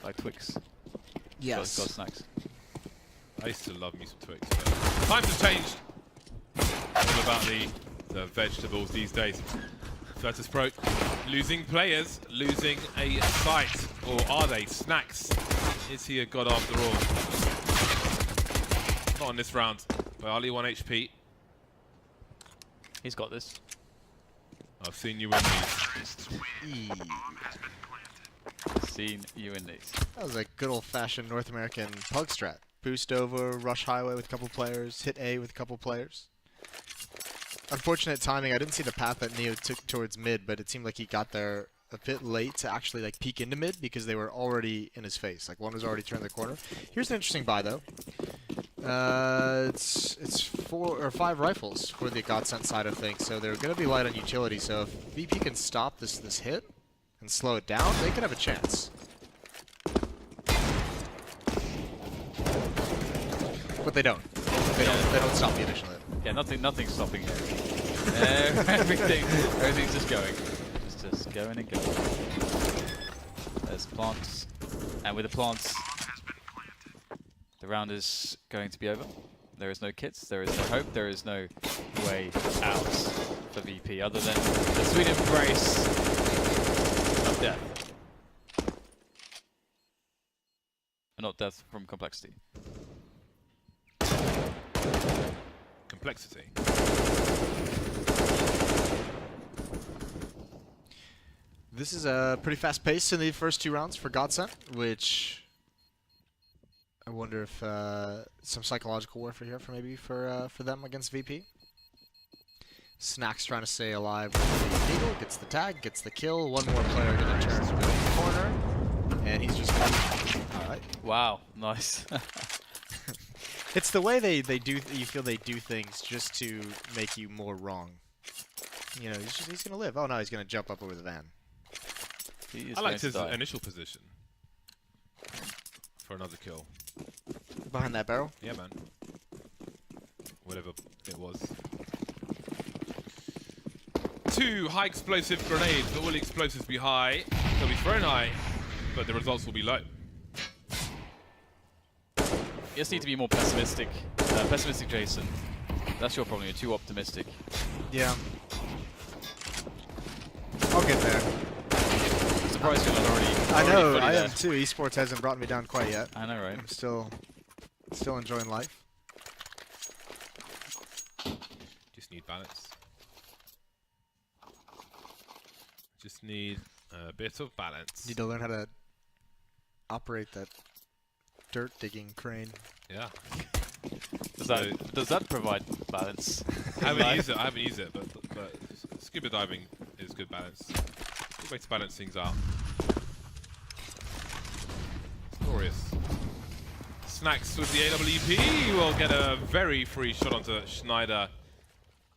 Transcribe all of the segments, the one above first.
like Twix. Yes. God snacks. I used to love me some Twix. Times have changed. All about the vegetables these days. Virtus Pro losing players, losing a site, or are they? Snacks. Is he a god after all? Not on this round. By Ali 1 HP. He's got this. I've seen you win these. Seen you in these. That was a good old-fashioned North American pug strat. Boost over, rush highway with a couple players, hit A with a couple players. Unfortunate timing. I didn't see the path that Neo took towards mid, but it seemed like he got there a bit late to actually like peek into mid because they were already in his face. Like one was already turned the corner. Here's an interesting buy though. It's 4 or 5 rifles for the GODSENT side of things, so they're going to be light on utility. So if VP can stop this hit and slow it down, they can have a chance. But they don't. They don't stop the initial hit. Yeah, nothing's stopping it. Everything's just going. It's just going and going. There's plants, and with the plants, the round is going to be over. There is no kits, there is no hope, there is no way out for VP other than the sweet embrace of death. Not death from complexity. Complexity. This is a pretty fast pace in the first 2 rounds for GODSENT, which I wonder if some psychological warfare here for them against VP. Snacks trying to stay alive with the Eagle, gets the tag, gets the kill. One more player gonna turn to the corner, and he's just all right. Wow, nice. It's the way they do. You feel they do things just to make you more wrong. You know, he's gonna live. Oh no, he's gonna jump up over the van. I liked his initial position for another kill. Behind that barrel? Yeah, man. Whatever it was. 2 high explosive grenades, but all the explosives be high. They'll be thrown high, but the results will be low. You just need to be more pessimistic. Pessimistic, Jason. That's your problem. You're too optimistic. Yeah. I'll get there. I'm surprised you're not already. I know. I there. am too. Esports hasn't brought me down quite yet. I know, right? I'm still enjoying life. Just need balance. Just need a bit of balance. Need to learn how to operate that dirt digging crane. Yeah. Does that provide balance? I haven't used it, but scuba diving is good balance. Good way to balance things out. Glorious. Snacks with the AWP will get a very free shot onto Schneider.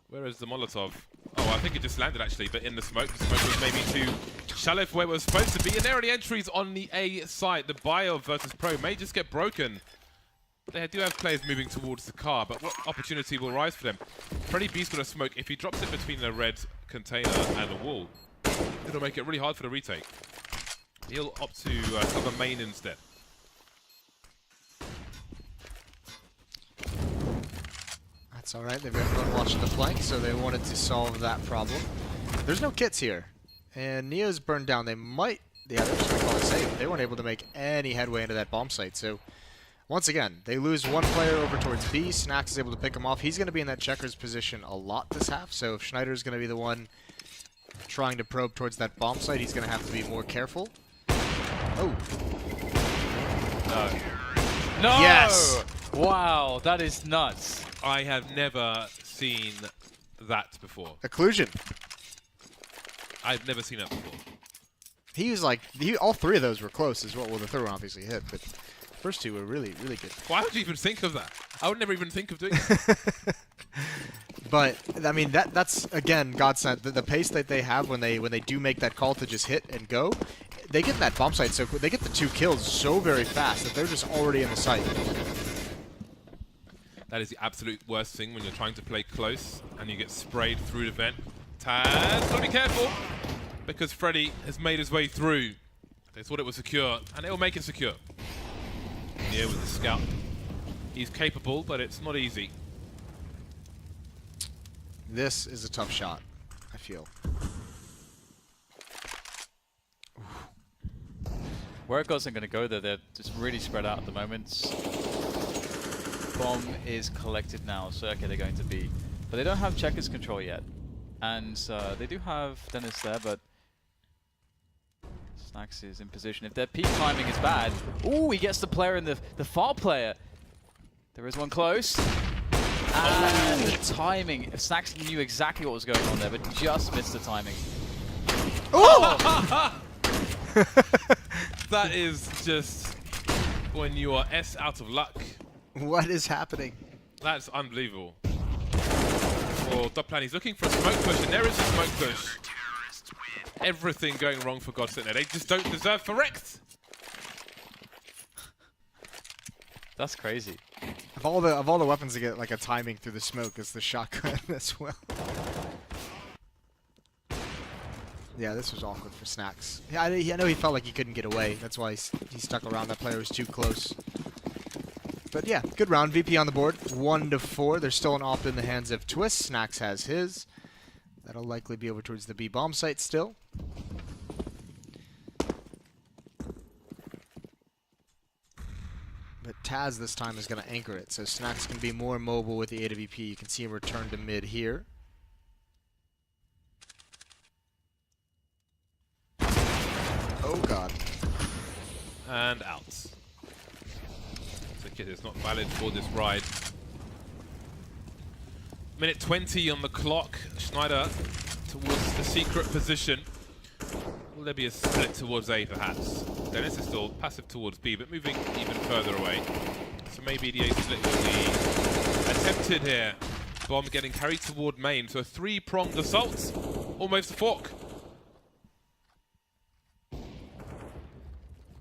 Where is the Molotov? Oh, I think it just landed actually, but in the smoke. The smoke was maybe too shallow for where it was supposed to be. And there are the entries on the A site. The bio versus pro may just get broken. They do have players moving towards the car, but what opportunity will rise for them? Freddy B's got a smoke. If he drops it between the red container and the wall, it'll make it really hard for the retake. He'll opt to cover main instead. That's all right. They've got everyone watching the flank, so they wanted to solve that problem. There's no kits here, and Neo's burned down. They might, yeah, they're just gonna call it safe. They weren't able to make any headway into that bomb site. So once again, they lose one player over towards B. Snacks is able to pick him off. He's going to be in that checkers position a lot this half. So if Schneider's going to be the one trying to probe towards that bomb site, he's going to have to be more careful. Oh. No. No! Yes! Wow, that is nuts. I have never seen that before. Occlusion. I've never seen that before. He was like, all 3 of those were close as well. Well, the third one obviously hit, but the first 2 were really, really good. Why would you even think of that? I would never even think of doing that. But I mean, that's again GODSENT. The pace that they have when they do make that call to just hit and go, they get in that bomb site so they get the 2 kills so very fast that they're just already in the site. That is the absolute worst thing when you're trying to play close and you get sprayed through the vent. Taz, gotta be careful because Freddy has made his way through. They thought it was secure, and it will make it secure. Here with the scout. He's capable, but it's not easy. This is a tough shot, I feel. Where GODSENT going to go there? They're just really spread out at the moment. Bomb is collected now, so okay, they're going to be. But they don't have checkers control yet. And they do have Dennis there, but Snax is in position. If their peak timing is bad, ooh, he gets the player in the far player. There is one close. And the timing. Snax knew exactly what was going on there, but just missed the timing. Oh! That is just when you are S out of luck. What is happening? That's unbelievable. For Dubplan, he's looking for a smoke push, and there is a smoke push. Everything going wrong for GODSENT there. They just don't deserve for wrecked. That's crazy. Of all the weapons to get like a timing through the smoke is the shotgun as well. Yeah, this was awkward for Snax. Yeah, I know he felt like he couldn't get away. That's why he stuck around. That player was too close. But yeah, good round. VP on the board, 1-4. There's still an op in the hands of Twist. Snax has his. That'll likely be over towards the B bomb site still. But Taz this time is going to anchor it, so Snax can be more mobile with the AWP. You can see him return to mid here. Oh god. And out. Ticket is not valid for this ride. Minute 20 on the clock. Schneider towards the secret position. Will there be a split towards A perhaps? Dennis is still passive towards B, but moving even further away. So maybe the A split will be attempted here. Bomb getting carried toward main. So a three-pronged assault. Almost a fork.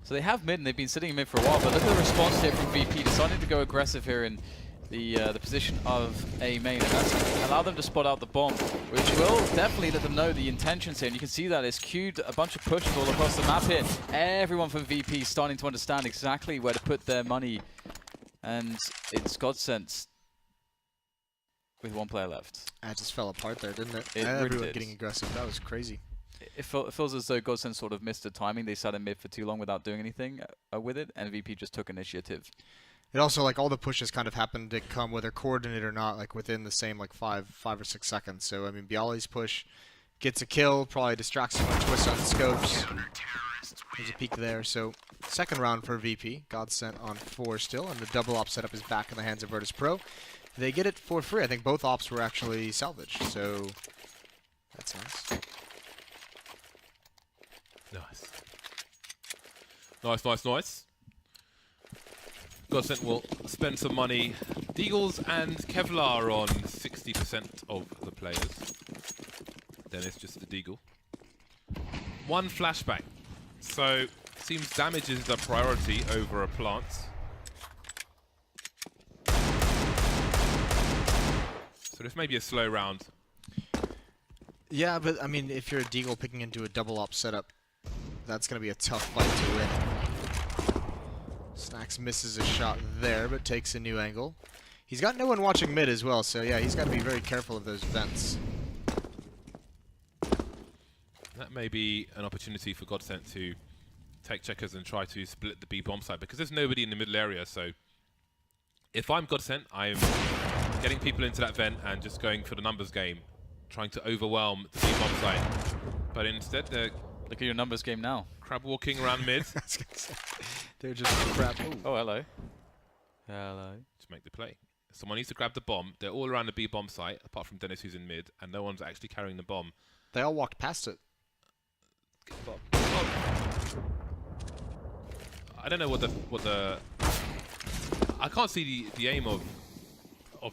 So they have mid, and they've been sitting in mid for a while, but look at the response here from VP, deciding to go aggressive here in the position of A main, and that's allowed them to spot out the bomb, which will definitely let them know the intentions here. And you can see that it's queued a bunch of pushes all across the map here. Everyone from VP starting to understand exactly where to put their money, and it's GODSENT with one player left. That just fell apart there, didn't it? It really Everyone did. getting aggressive. That was crazy. It feels as though GODSENT sort of missed the timing. They sat in mid for too long without doing anything with it, and VP just took initiative. It also, like, all the pushes kind of happened to come, whether coordinated or not, like, within the same, like, 5 or 6 seconds. So, I mean, Bialy's push gets a kill, probably distracts him on Twist on scopes. There's a peek there. So, second round for VP. GODSENT on 4 still, and the double op setup is back in the hands of Virtus Pro. They get it for free. I think both ops were actually salvaged, so that's nice. Nice. Nice, nice, nice. GODSENT will spend some money. Deagles and Kevlar on 60% of the players. Dennis just the Deagle. One flashbang. So, seems damage is the priority over a plant. So this may be a slow round. Yeah, but, I mean, if you're a Deagle picking into a double op setup, that's going to be a tough fight to win. Snax misses a shot there, but takes a new angle. He's got no one watching mid as well, so yeah, he's got to be very careful of those vents. That may be an opportunity for GODSENT to take checkers and try to split the B bomb site, because there's nobody in the middle area. So if I'm GODSENT, I'm getting people into that vent and just going for the numbers game, trying to overwhelm the B bomb site. But instead, they're Look at your numbers game now. crab walking around mid I was gonna say, they're just crap. Ooh. Oh, hello. Hello. to make the play. Someone needs to grab the bomb. They're all around the B bomb site, apart from Dennis, who's in mid, and no one's actually carrying the bomb. They all walked past it. Get the bomb. Oh. I don't know what the I can't see the aim of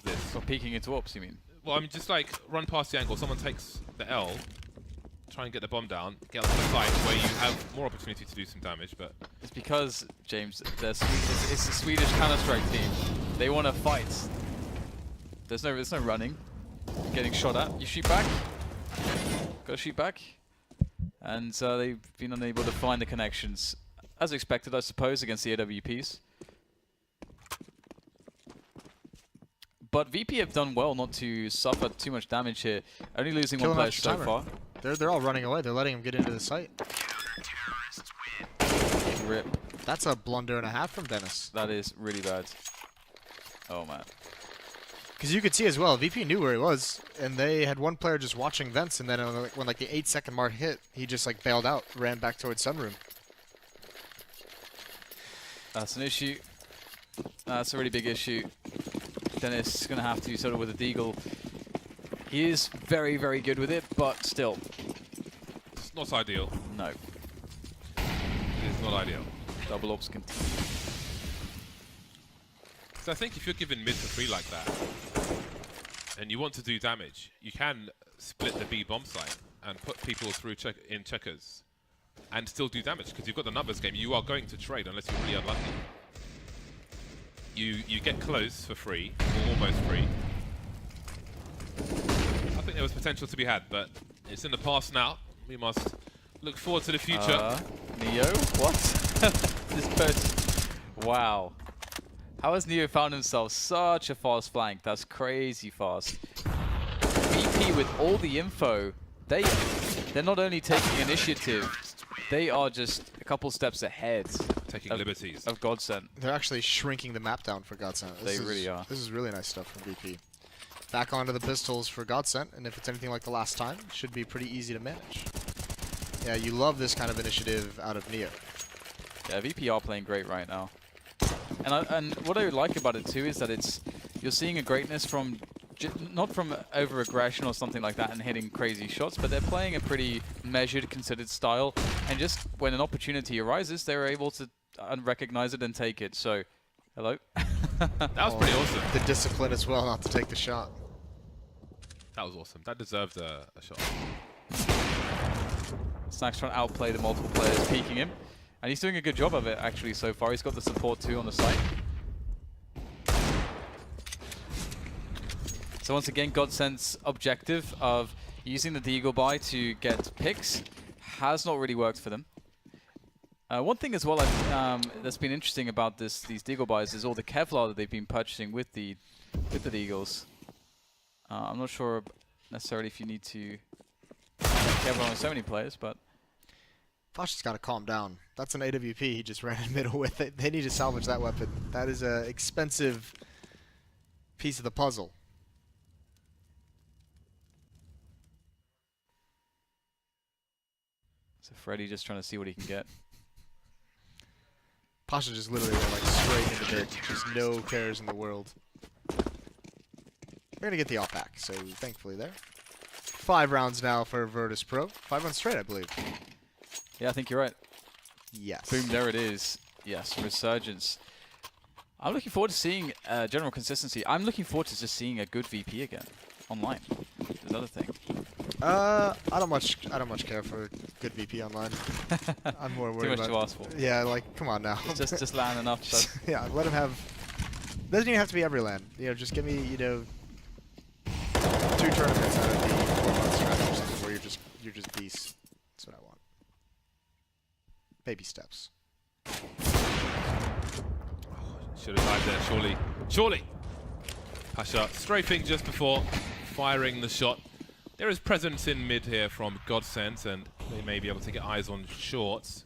this. For peeking into ops, you mean? Well, I mean, just like run past the angle. Someone takes the L, try and get the bomb down, get onto the site where you have more opportunity to do some damage. But It's because, James, it's the Swedish Counter-Strike team. They want to fight. There's no running. You're getting shot at. You shoot back. Gotta shoot back. And they've been unable to find the connections. as expected, I suppose, against the AWPs. But VP have done well not to suffer too much damage here. Only losing Kill one him player after so timer. far. They're all running away. They're letting him get into the site. Rip. That's a blunder and a half from Dennis. That is really bad. Oh, man. Because you could see as well, VP knew where he was, and they had one player just watching vents, and then when like the 8-second mark hit, he just like bailed out, ran back towards sunroom. That's an issue. That's a really big issue. Dennis is going to have to settle with a deagle. He is very, very good with it, but still. It's not ideal. No. It's not ideal. Double ops continue. So I think if you're given mid for free like that, and you want to do damage, you can split the B bomb site and put people through in checkers, and still do damage because you've got the numbers game. You are going to trade unless you're really unlucky. You get close for free, or almost free. I think there was potential to be had, but it's in the past now. We must look forward to the future. Neo? What? This person. Wow. How has Neo found himself such a fast flank? That's crazy fast. VP with all the info, they're not only taking initiative, they are just a couple steps ahead. Taking liberties. Of GODSENT. They're actually shrinking the map down for GODSENT. They really are. This is really nice stuff from VP. Back onto the pistols for GODSENT, and if it's anything like the last time, it should be pretty easy to manage. Yeah, you love this kind of initiative out of Neo. Yeah, VP are playing great right now. And what I like about it too is that you're seeing a greatness from not from over-aggression or something like that and hitting crazy shots, but they're playing a pretty measured, considered style. And just when an opportunity arises, they're able to recognize it and take it. So, hello. That was pretty awesome. The discipline as well not to take the shot. That was awesome. That deserved a shot. Snack's trying to outplay the multiple players, peeking him. And he's doing a good job of it, actually, so far. He's got the support, too, on the site. So once again, GODSENT's objective of using the Deagle buy to get picks has not really worked for them. One thing as well that's been interesting about these Deagle buys is all the Kevlar that they've been purchasing with the Deagles. I'm not sure necessarily if you need to Kevlar on so many players, but... Fosh has got to calm down. That's an AWP he just ran in middle with. They need to salvage that weapon. That is an expensive piece of the puzzle. So Freddy just trying to see what he can get. Pasha just literally went like straight into mid. Just no cares in the world. We're going to get the off back, so thankfully there. 5 rounds now for Virtus Pro. 5 rounds straight, I believe. Yeah, I think you're right. Yes. Boom, there it is. Yes, Resurgence. I'm looking forward to seeing general consistency. I'm looking forward to just seeing a good VP again online. There's another thing. I don't much care for good VP online. I'm more worried Too much about. to ask for. Yeah, like come on now. just land enough. So. Yeah, let him have. Doesn't even have to be every land. You know, just give me 2 tournaments out of the 4-month stretch or something where you're just beasts. That's what I want. Baby steps. Should have died there, surely. Surely! Pasha strafing just before firing the shot. There is presence in mid here from GODSENT, and they may be able to get eyes on shorts.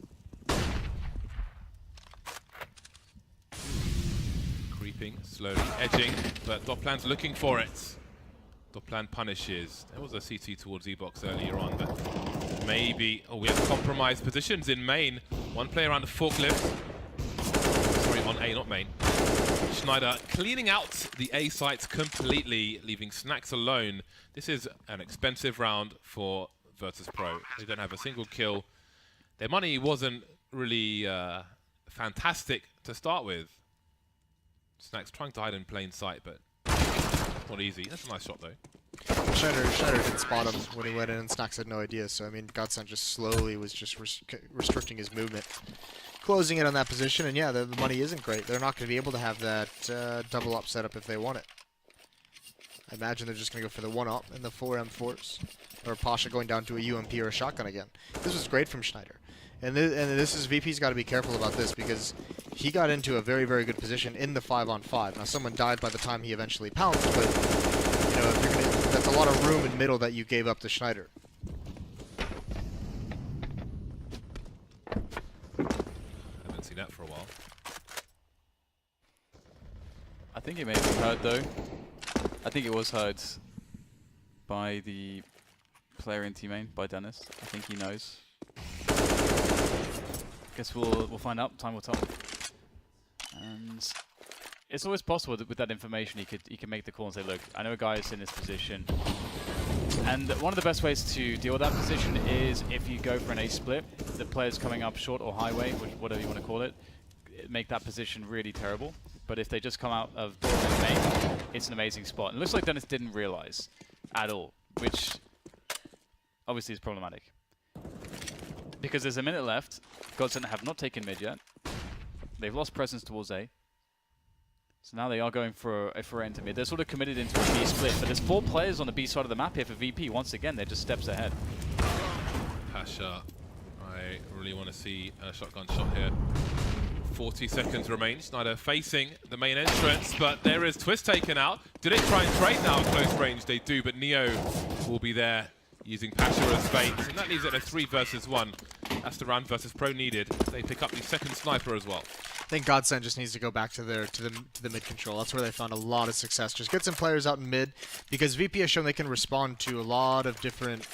Creeping, slowly edging, but Dopplan's looking for it. Dopplan punishes. There was a CT towards E-Box earlier on, but maybe... Oh, we have compromised positions in main. One player on the forklift. Sorry, on A, not main. Schneider cleaning out the A sites completely, leaving Snacks alone. This is an expensive round for Virtus Pro. They don't have a single kill. Their money wasn't really fantastic to start with. Snacks trying to hide in plain sight, but not easy. That's a nice shot, though. Schneider didn't spot him when he went in, and Snacks had no idea. So, I mean, GODSENT just slowly was just restricting his movement. Closing in on that position, and yeah, the money isn't great. They're not going to be able to have that double up setup if they want it. I imagine they're just going to go for the 1-up and the 4 M4s. Or Pasha going down to a UMP or a shotgun again. This was great from Schneider. And this is VP's got to be careful about this because he got into a very, very good position in the 5-on-5. Now, someone died by the time he eventually pounced, but you know, if you're gonna, that's a lot of room in middle that you gave up to Schneider. Haven't seen that for a while. I think it may have been heard though. I think it was heard by the player in team main, by Dennis. I think he knows. Guess we'll find out. Time will tell. And it's always possible that with that information he can make the call and say, look, I know a guy is in this position. And one of the best ways to deal with that position is if you go for an A split, the player's coming up short or highway, whatever you want to call it, make that position really terrible. But if they just come out of door main, it's an amazing spot. And it looks like Dennis didn't realize at all, which obviously is problematic. Because there's a minute left. GODSENT have not taken mid yet. They've lost presence towards A. So now they are going for a foray into mid. They're sort of committed into a B split, but there's 4 players on the B side of the map here for VP. Once again, they're just steps ahead. Pasha, I really want to see a shotgun shot here. 40 seconds remain. Schneider facing the main entrance, but there is Twist taken out. Do they try and trade now at close range? They do, but Neo will be there using Pasha as bait, and that leaves it a 3 versus 1. That's the round versus pro needed. They pick up the second sniper as well. I think GODSENT just needs to go back to the mid control. That's where they found a lot of success. Just get some players out in mid, because VP has shown they can respond to a lot of different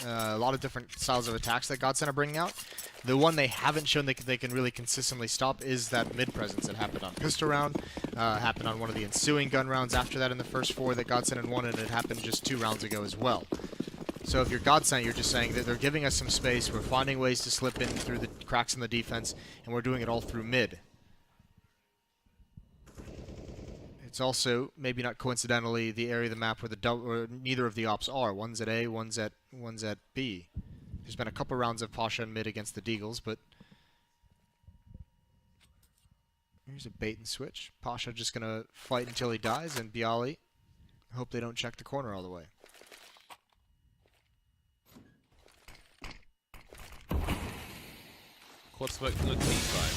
styles of attacks that GODSENT are bringing out. The one they haven't shown they can really consistently stop is that mid presence that happened on pistol round, happened on one of the ensuing gun rounds after that in the first 4 that GODSENT had won, and it happened just 2 rounds ago as well. So if you're GODSENT, you're just saying that they're giving us some space, we're finding ways to slip in through the cracks in the defense, and we're doing it all through mid. It's also, maybe not coincidentally, the area of the map where neither of the ops are. One's at A, one's at B. There's been a couple rounds of Pasha and mid against the Deagles, but here's a bait and switch. Pasha just gonna fight until he dies, and Bialy hope they don't check the corner all the way. Quad smoke from the T side.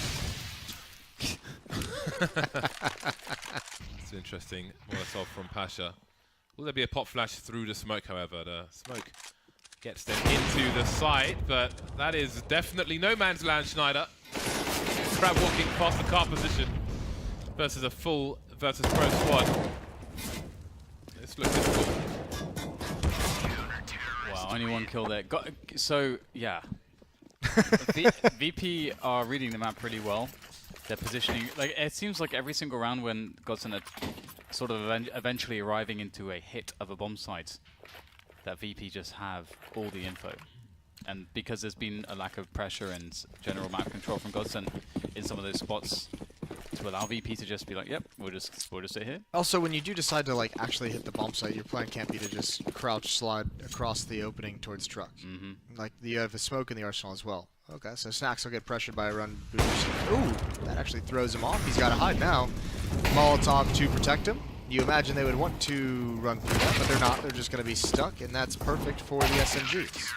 It's interesting. Molotov from Pasha. Will there be a pop flash through the smoke, however? The smoke gets them into the site, but that is definitely no man's land, Schneider. Crab walking past the car position versus a full versus pro squad. This looks difficult. Wow, only 1 kill there. So, yeah. VP are reading the map pretty well. They're positioning, like, it seems like every single round when GODSENT are sort of eventually arriving into a hit of a bomb site, that VP just have all the info. And because there's been a lack of pressure and general map control from GODSENT in some of those spots, to allow VP to just be like, yep, we'll just sit here. Also, when you do decide to like actually hit the bomb site, your plan can't be to just crouch slide across the opening towards truck. Like you have a smoke in the arsenal as well. Okay, so Snacks will get pressured by a run boost. Ooh, that actually throws him off. He's got to hide now. Molotov to protect him. You imagine they would want to run through that, but they're not. They're just going to be stuck, and that's perfect for the SMGs.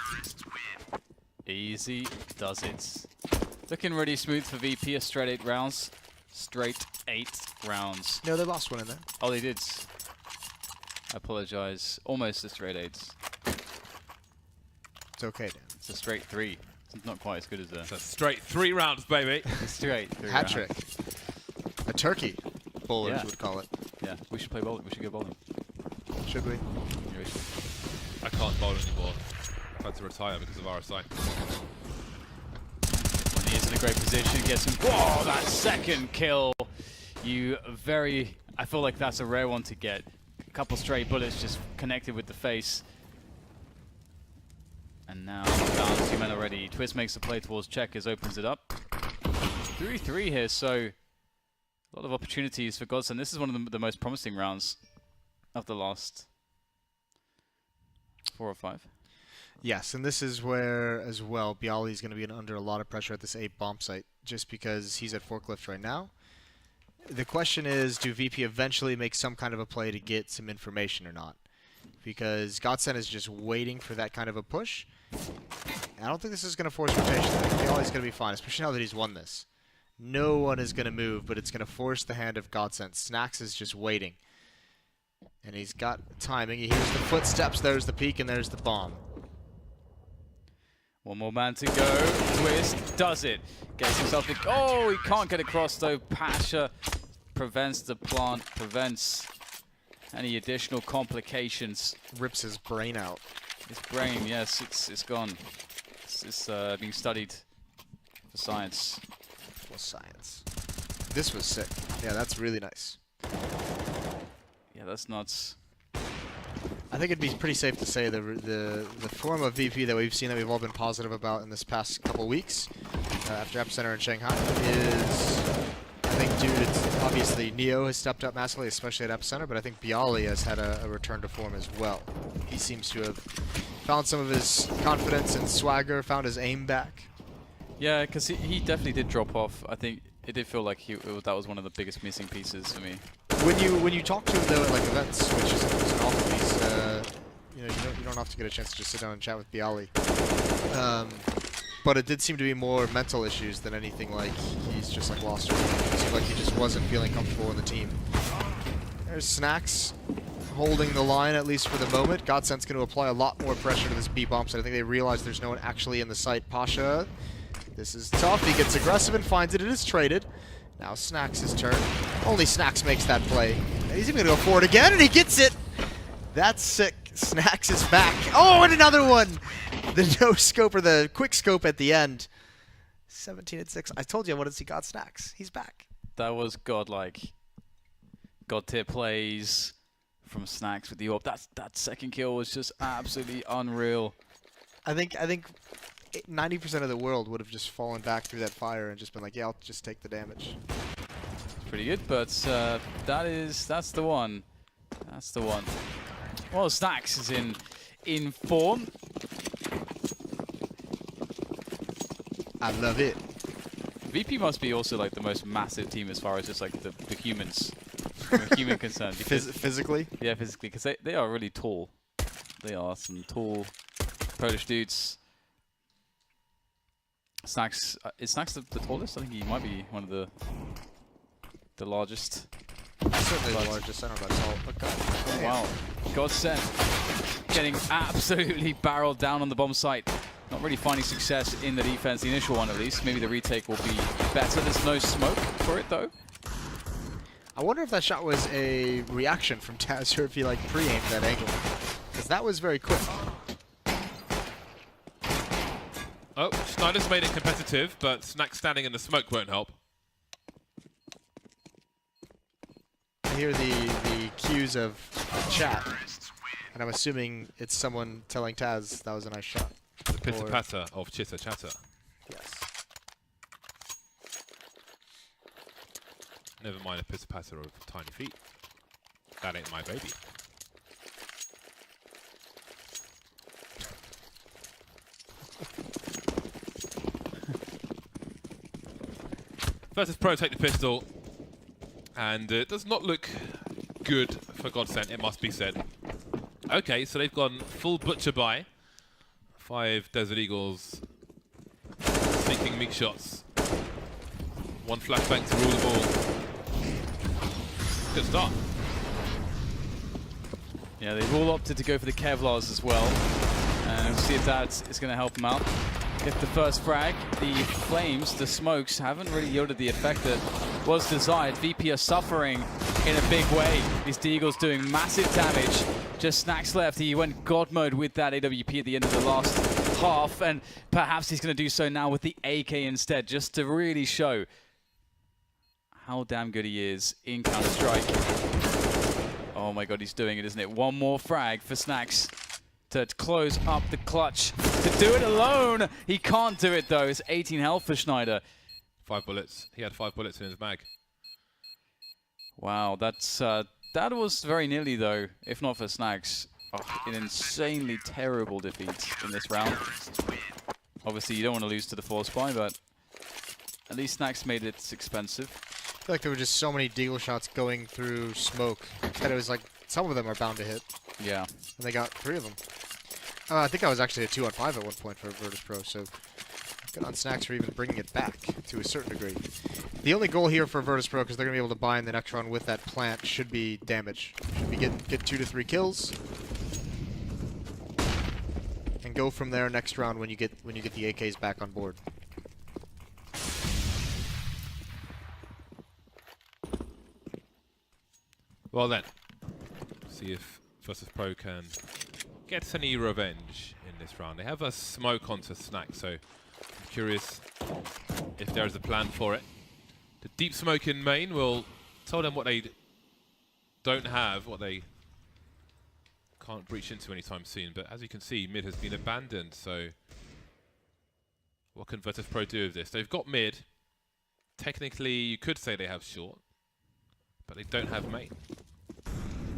Easy does it. Looking really smooth for VP, a straight 8 rounds. Straight 8 rounds. No, they lost one in there. Oh, they did. I apologize. Almost a straight 8. It's okay, Dan. It's a straight 3. It's not quite as good as It's a straight 3 rounds, baby. a straight 3 Hat rounds. trick. A turkey, bowlers Yeah. would call it. Yeah, we should play bowling. We should go bowling. Should we? Yeah, we should. I can't bowl anymore. I've had to retire because of RSI. When he is in a great position, gets him. Whoa, that second kill! I feel like that's a rare one to get. A couple straight bullets just connected with the face. And now down 2 men already. Twist makes the play towards Checkers, opens it up. 3-3 here, so a lot of opportunities for GODSENT. This is one of the most promising rounds of the last 4 or 5. Yes, and this is where, as well, Bialy's going to be under a lot of pressure at this A bomb site, just because he's at forklift right now. The question is, do VP eventually make some kind of a play to get some information or not? Because GODSENT is just waiting for that kind of a push. I don't think this is going to force rotation. I think Bialy's going to be fine, especially now that he's won this. No one is going to move, but it's going to force the hand of GODSENT. Snacks is just waiting. And he's got timing. He hears the footsteps. There's the peek, and there's the bomb. One more man to go. Twist does it. Gets himself the... Oh, he can't get across, though. Pasha prevents the plant, prevents any additional complications. Rips his brain out. His brain, yes, it's gone. It's being studied for science. Was science. This was sick. Yeah, that's really nice. Yeah, that's nuts. I think it'd be pretty safe to say the form of VP that we've seen that we've all been positive about in this past couple weeks after Epicenter in Shanghai is, I think, due to obviously Neo has stepped up massively, especially at Epicenter, but I think Bialy has had a return to form as well. He seems to have found some of his confidence and swagger, found his aim back. Yeah, because he definitely did drop off. I think it did feel like that was one of the biggest missing pieces for me. When you talk to him though at like events, which is an awful piece, you know, you don't have to get a chance to just sit down and chat with Bialy. But it did seem to be more mental issues than anything like he's just like lost. It seemed like he just wasn't feeling comfortable in the team. There's Snacks holding the line at least for the moment. GODSENT's going to apply a lot more pressure to this B bomb, so I think they realize there's no one actually in the site. Pasha, this is tough. He gets aggressive and finds it. It is traded. Now Snacks' turn. Only Snacks makes that play. He's even going to go for it again, and he gets it. That's sick. Snacks is back. Oh, and another one. The no scope or the quick scope at the end. 17-6. I told you I wanted to see God Snacks. He's back. That was godlike. God tier plays from Snacks with the AWP. That second kill was just absolutely unreal. I think 90% of the world would have just fallen back through that fire and just been like, yeah, I'll just take the damage. Pretty good, but that's the one. That's the one. Well, Snacks is in form. I love it. VP must be also like the most massive team as far as just like the humans, from a human concern. Physically? Yeah, physically, because they are really tall. They are some tall Polish dudes. Snacks, is Snacks the tallest? I think he might be one of the largest. Certainly the largest. I don't know about tall, but God. Oh, wow. GODSENT getting absolutely barreled down on the bomb site. Not really finding success in the defense, the initial one at least. Maybe the retake will be better. There's no smoke for it though. I wonder if that shot was a reaction from Taz or if he like pre-aimed that angle. Because that was very quick. Oh, Schneider's made it competitive, but Snack standing in the smoke won't help. I hear the cues of chat, and I'm assuming it's someone telling Taz that was a nice shot. The pitter-patter of chitter-chatter. Yes. Never mind a pitter-patter of tiny feet. That ain't my baby. Versus Pro take the pistol, and it does not look good for GODSENT, it must be said. Okay, so they've gone full butcher buy. 5 Desert Eagles sneaking meat shots. 1 flashbang to rule the ball. Good start. Yeah, they've all opted to go for the Kevlars as well. And we'll see if that is going to help them out. Get the first frag. The flames, the smokes, haven't really yielded the effect that was desired. VP are suffering in a big way. These Deagles doing massive damage. Just Snacks left. He went God mode with that AWP at the end of the last half, and perhaps he's going to do so now with the AK instead, just to really show how damn good he is in Counter-Strike. Oh my god, he's doing it, isn't it? One more frag for Snacks to close up the clutch. To do it alone! He can't do it though. It's 18 health for Schneider. 5 bullets. He had 5 bullets in his mag. Wow, that was very nearly though, if not for Snacks. Oh, an insanely terrible defeat in this round. Obviously, you don't want to lose to the force buy, but at least Snacks made it expensive. I feel like there were just so many deagle shots going through smoke that it was like some of them are bound to hit. Yeah. And they got 3 of them. I think I was actually a 2-on-5 at one point for Virtus Pro, so good on Snacks for even bringing it back to a certain degree. The only goal here for Virtus Pro, because they're going to be able to buy in the next round with that plant, should be damage. Should be get 2 to 3 kills. And go from there next round when you get the AKs back on board. Well then, see if Virtus Pro can get any revenge in this round. They have a smoke onto Snack, so I'm curious if there is a plan for it. The deep smoke in main will tell them what they don't have, what they can't breach into anytime soon. But as you can see, mid has been abandoned, so what can Virtus Pro do with this? They've got mid. Technically, you could say they have short, but they don't have main.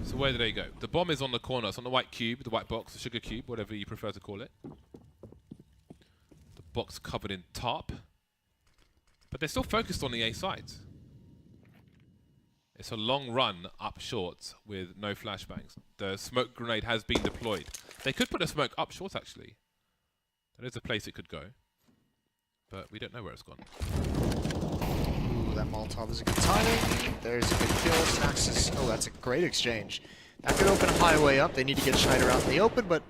So where do they go? The bomb is on the corner. It's on the white cube, the white box, the sugar cube, whatever you prefer to call it. The box covered in tarp. But they're still focused on the A sides. It's a long run up short with no flashbangs. The smoke grenade has been deployed. They could put a smoke up short, actually. That is a place it could go. But we don't know where it's gone. Ooh, that Molotov is a good timing. There's a good kill. Snacks is... Oh, that's a great exchange. That could open a highway up. They need to get Schneider out in the open, but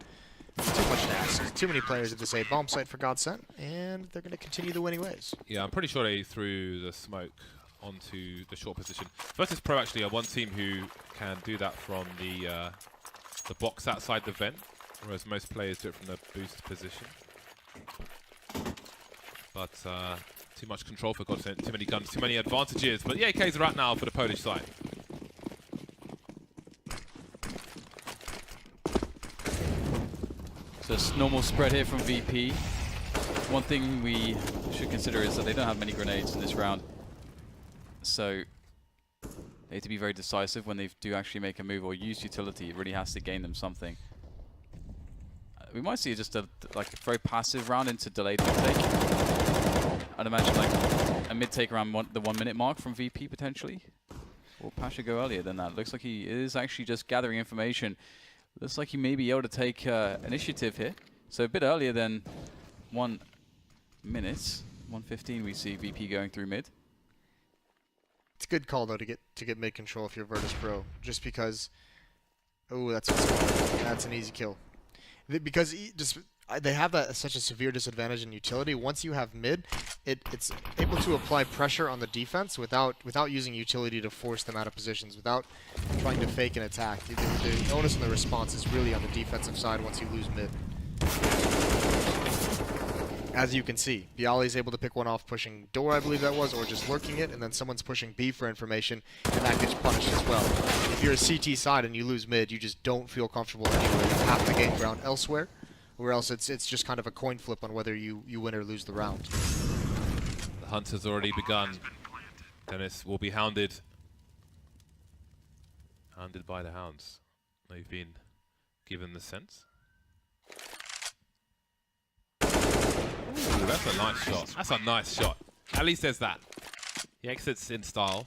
too much to ask. Too many players at this A bomb site for GODSENT, and they're going to continue the winning ways. Yeah, I'm pretty sure they threw the smoke onto the short position. Virtus Pro actually are one team who can do that from the box outside the vent, whereas most players do it from the boost position. But too much control for GODSENT, too many guns, too many advantages. But the AKs are out now for the Polish side. So it's normal spread here from VP. One thing we should consider is that they don't have many grenades in this round. So they have to be very decisive when they do actually make a move or use utility. It really has to gain them something. We might see just a very passive round into delayed mid-take. I'd imagine like a mid-take around the 1 minute mark from VP potentially. Or Pasha go earlier than that. Looks like he is actually just gathering information. Looks like he may be able to take initiative here. So a bit earlier than 1 minute. 1:15 we see VP going through mid. It's a good call though to get mid control if you're Virtus Pro, just because. Oh, that's an easy kill. Because they have such a severe disadvantage in utility. Once you have mid, it's able to apply pressure on the defense without using utility to force them out of positions, without trying to fake an attack. The onus on the response is really on the defensive side once you lose mid. As you can see, Bialy is able to pick one off pushing door, I believe that was, or just lurking it, and then someone's pushing B for information, and that gets punished as well. If you're a CT side and you lose mid, you just don't feel comfortable anywhere. You have to gain ground elsewhere, or else it's just kind of a coin flip on whether you win or lose the round. The hunt has already begun. Dennis will be hounded. Hounded by the hounds. They've been given the sense. Ooh, that's a nice shot. That's a nice shot. At least there's that. He exits in style.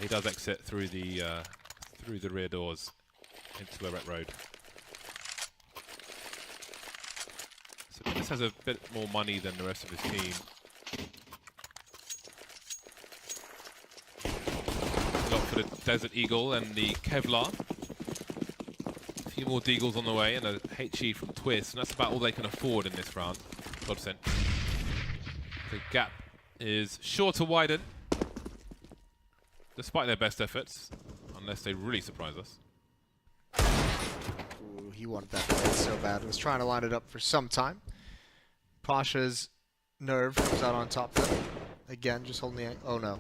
He does exit through the rear doors into a wet road. So this has a bit more money than the rest of his team. Look for the Desert Eagle and the Kevlar. A few more Deagles on the way and a HE from Twist, and that's about all they can afford in this round. GODSENT. The gap is sure to widen, despite their best efforts, unless they really surprise us. Ooh, he wanted that play so bad. Was trying to line it up for some time. Pasha's nerve comes out on top there. Again, just holding the... Oh no.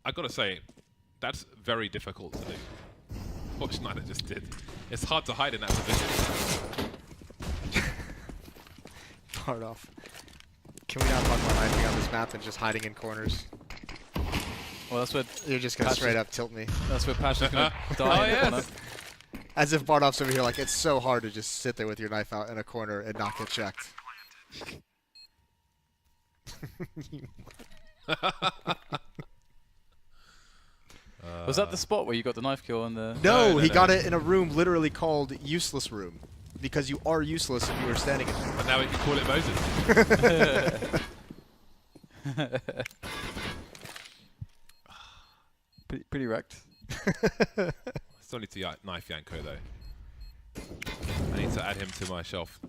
I gotta say, that's very difficult to do. What Schneider just did. It's hard to hide in that position. Part off. Can we not talk about hiding on this map and just hiding in corners? Well, that's what You're just gonna straight up tilt me. That's where Pasha's gonna Oh, die in the corner. yes. As if Bardov's over here like, it's so hard to just sit there with your knife out in a corner and not get checked. Was that the spot where you got the knife kill on the... No, he got it in a room literally called Useless Room. Because you are useless if you were standing in there. But now we can call it Moses. pretty wrecked. Still need to knife Yanko though. I need to add him to my shelf.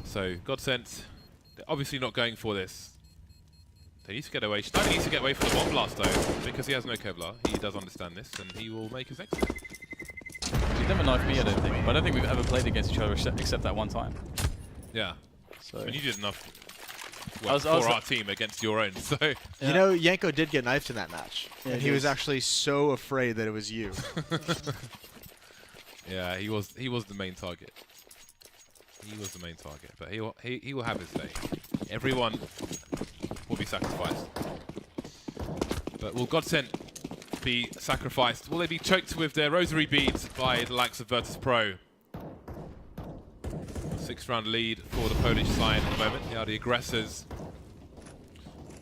So, GODSENT, they're obviously not going for this. They need to get away. Schneider needs to get away from the bomb blast though, because he has no Kevlar. He does understand this, and he will make his exit. He's never knifed me, I don't think. But I don't think we've ever played against each other except that one time. Yeah. So. And you did enough I for our team against your own, so... Yeah. You know, Yanko did get knifed in that match. Yeah, and he was actually so afraid that it was you. Yeah, he was the main target. He was the main target, but he will have his day. Everyone will be sacrificed. But will GODSENT be sacrificed? Will they be choked with their rosary beads by the likes of Virtus.pro? 6-round lead for the Polish side at the moment. They are the aggressors.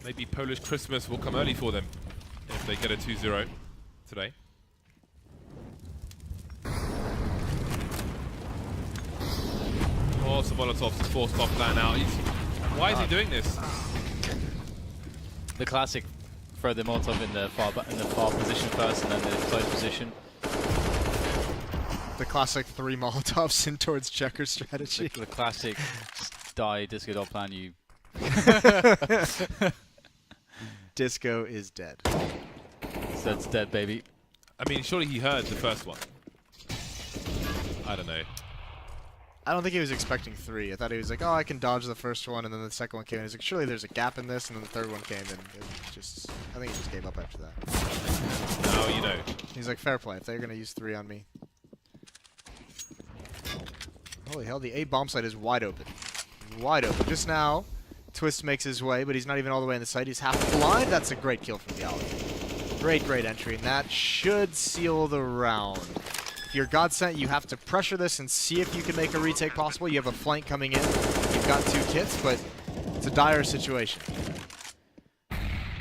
Maybe Polish Christmas will come early for them if they get a 2-0 today. Lots of Molotovs forced off plan out. Why is he doing this? The classic throw the Molotov in the far position first and then the close position. The classic 3 Molotovs in towards checker strategy. The classic die disco dog plan you... Disco is dead. So it's dead, baby. I mean, surely he heard the first one. I don't know. I don't think he was expecting 3. I thought he was like, oh, I can dodge the first one, and then the second one came, and he's like, surely there's a gap in this, and then the third one came, and it just... I think he just gave up after that. No, you know. He's like, fair play, if they're going to use 3 on me. Holy hell, the A bomb site is wide open. Wide open. Just now, Twist makes his way, but he's not even all the way in the site. He's half blind. That's a great kill from Gallagher. Great entry, and that should seal the round. If you're GODSENT, you have to pressure this and see if you can make a retake possible. You have a flank coming in. You've got 2 kits, but it's a dire situation.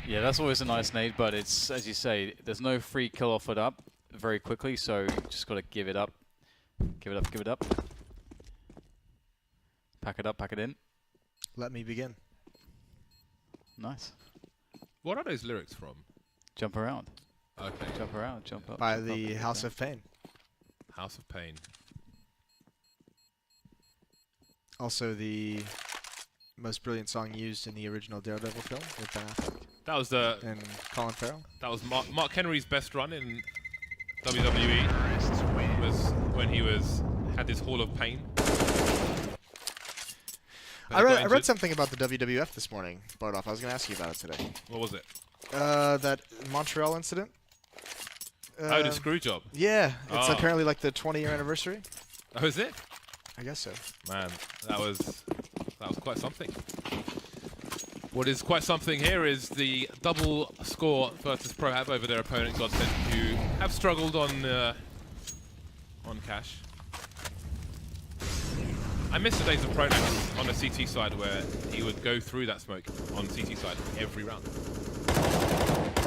Yeah, that's always a nice nade, but it's, as you say, there's no free kill offered up very quickly, so you just got to give it up. Give it up, give it up. Pack it up, pack it in. Let me begin. Nice. What are those lyrics from? Jump around. Okay. Jump around, jump up. By jump the up, House of Pain. House of Pain. Also the most brilliant song used in the original Daredevil film with Ben Affleck. That was the... And Colin Farrell. That was Mark Henry's best run in WWE. Was when he had this Hall of Pain. I read something about the WWF this morning, Bardoff. I was going to ask you about it today. What was it? That Montreal incident. Oh, the screw job. Yeah, it's apparently like the 20-year anniversary. Oh, is it? I guess so. Man, that was quite something. What is quite something here is the double score Virtus.pro have over their opponent GODSENT, who have struggled on cash. I miss the days of Pronax on the CT side where he would go through that smoke on CT side every round.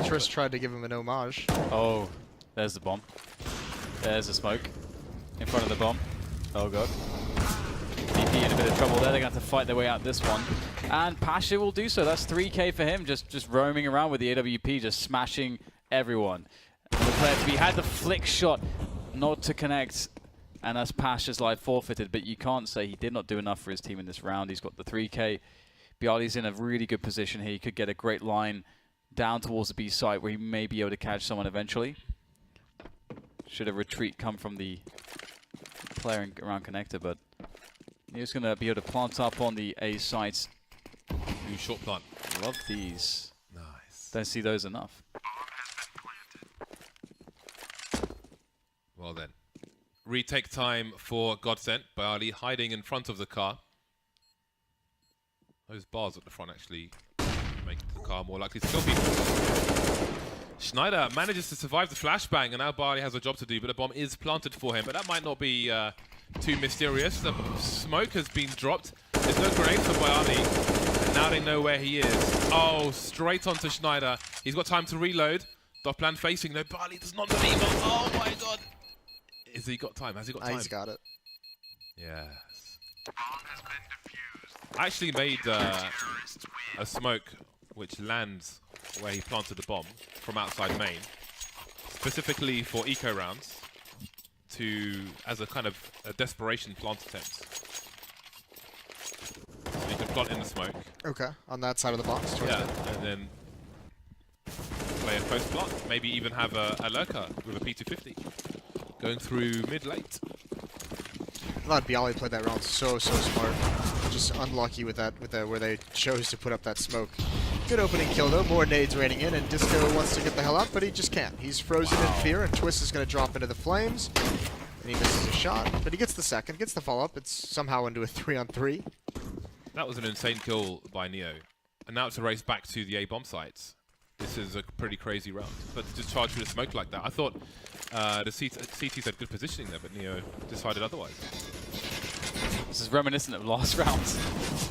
Trish tried to give him an homage. Oh, there's the bomb. There's the smoke in front of the bomb. Oh god. VP in a bit of trouble there. They're going to have to fight their way out this one. And Pasha will do so. That's 3k for him, just roaming around with the AWP, just smashing everyone. He had the flick shot not to connect, and that's Pasha's life forfeited, but you can't say he did not do enough for his team in this round. He's got the 3k. Bialy's in a really good position here. He could get a great line down towards the B site where he may be able to catch someone eventually. Should a retreat come from the player around connector, but he's going to be able to plant up on the A sites. New short plant. Love these. Nice. Don't see those enough. Well then. Retake time for GODSENT. Bialy hiding in front of the car. Those bars at the front actually make the car more likely to kill people. Schneider manages to survive the flashbang, and now Bialy has a job to do, but a bomb is planted for him. But that might not be too mysterious. The smoke has been dropped. There's no grenade for Bialy. And now they know where he is. Oh, straight onto Schneider. He's got time to reload. Off plan facing. No, Barley does not believe it. Oh my god. Has he got time? Has he got time? He's got it. Yes. I actually made a smoke which lands where he planted the bomb from outside main, specifically for eco rounds, as a kind of a desperation plant attempt. So you can plant in the smoke. Okay, on that side of the box. Yeah, and then play a post plant. Maybe even have a lurker with a P250 going through mid late. I thought Bialy played that round so smart. Just unlucky with that, where they chose to put up that smoke. Good opening kill though, more nades raining in, and Disco wants to get the hell out, but he just can't. He's frozen in fear, and Twist is going to drop into the flames. And he misses a shot, but he gets the second, gets the follow-up. It's somehow into a 3-on-3. That was an insane kill by Neo. And now it's a race back to the A bomb sites. This is a pretty crazy round. But to charge through the smoke like that, I thought the CTs had good positioning there, but Neo decided otherwise. This is reminiscent of last round,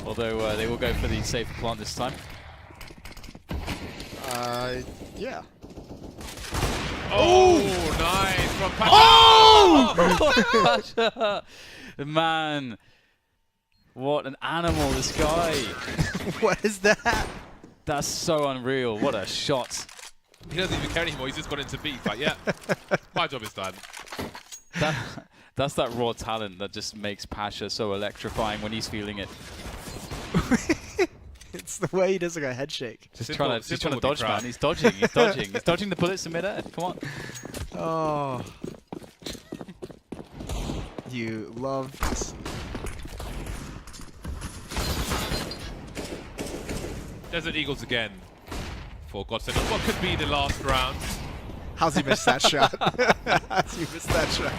although they will go for the safer plant this time. Yeah. Oh, nice from Pasha. Oh! Pasha! Man, what an animal, this guy. What is that? That's so unreal. What a shot. He doesn't even care anymore. He's just got into beef. Like, yeah, my job is done. That's that raw talent that just makes Pasha so electrifying when he's feeling it. It's the way he does like a head shake. He's trying to dodge, man. He's dodging. He's dodging. He's dodging the bullets in midair. Come on. Oh. You love to see. Desert Eagles again for GODSENT. What could be the last round? How's he missed that shot? How's he missed that shot?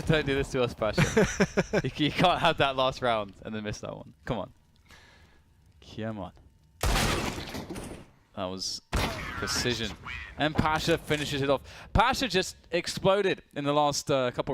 Don't do this to us, Pasha. You can't have that last round and then miss that one. Come on. Come on. That was precision. And Pasha finishes it off. Pasha just exploded in the last couple rounds.